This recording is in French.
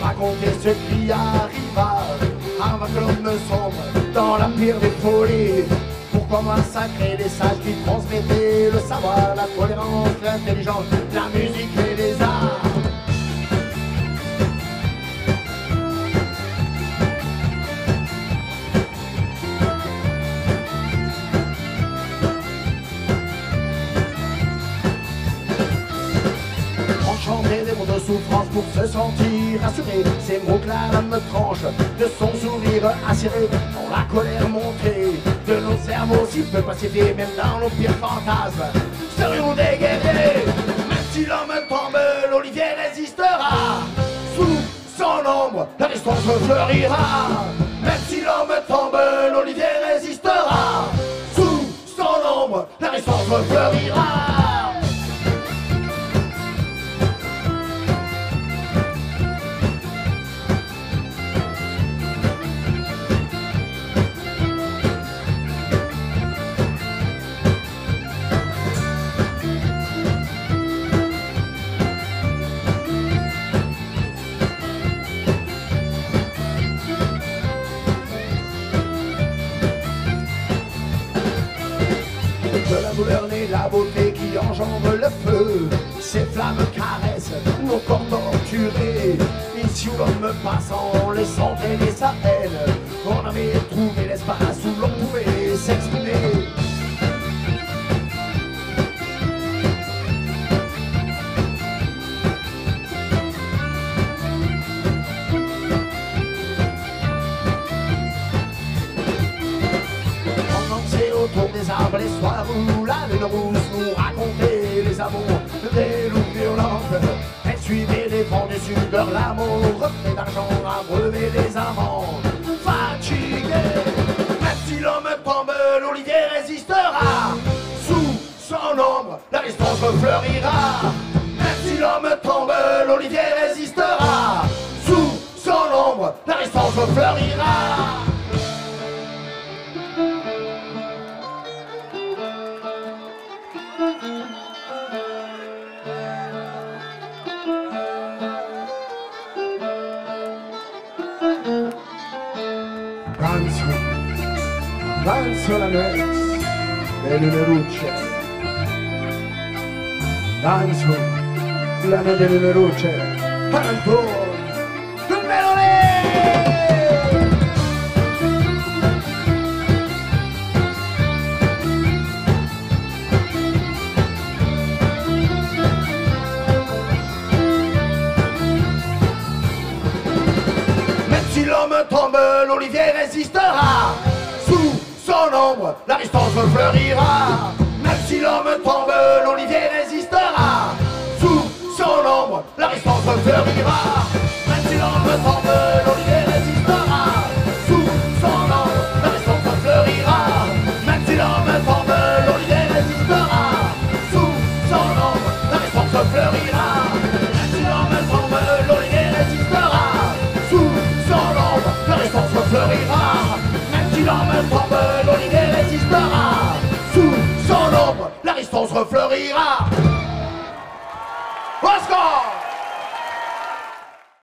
raconter ce qui arriva avant que l'homme ne sombre dans la pire des folies. Pourquoi massacrer les sages qui transmettaient le savoir, la tolérance, l'intelligence, la musique et les arts? Chanter des mots de souffrance pour se sentir rassuré. Ces mots que la lame tranche de son sourire acéré. Dans la colère montrée de nos cerveaux si peu pacifiés, même dans nos pires fantasmes, serions des guerriers. Même si l'homme tombe, l'olivier résistera. Sous son ombre, la résistance fleurira. Même si l'homme tombe, l'olivier résistera. Sous son ombre, la résistance fleurira. De la douleur naît la beauté qui engendre le feu. Ces flammes caressent nos corps torturés. Ici où l'homme passe en laissant traîner sa haine, on avait trouvé l'espace où l'on pouvait s'exprimer. Autour des arbres, les soirs où la lune rousse nous racontait les amours des loups violentes. Elle suivait les vents du sud, leur l'amour reflet d'argent à brever les amants fatigués. Même si l'homme tombe, l'olivier résistera. Sous son ombre, la résistance fleurira. Même si l'homme tombe, l'olivier résistera. Sous son ombre, la résistance fleurira. Danzo la notte delle lune luce. Danzo la notte delle lune luce. Canto del melone. Même si l'homme tombe, l'olivier résistera. Sous son ombre, la résistance fleurira. Même si l'homme tombe, l'olivier résistera. Sous son ombre, la résistance fleurira. Même si l'homme tombe, l'olivier résistera. Sous son ombre, la résistance fleurira. Même si l'homme tombe, l'olivier résistera. Sous son ombre, la résistance fleurira. Même si l'homme tombe, l'olivier résistera. Sous son ombre, la résistance fleurira. Même si l'homme tombe, l'olivier résistera. Sous son ombre, la résistance refleurira. Au score!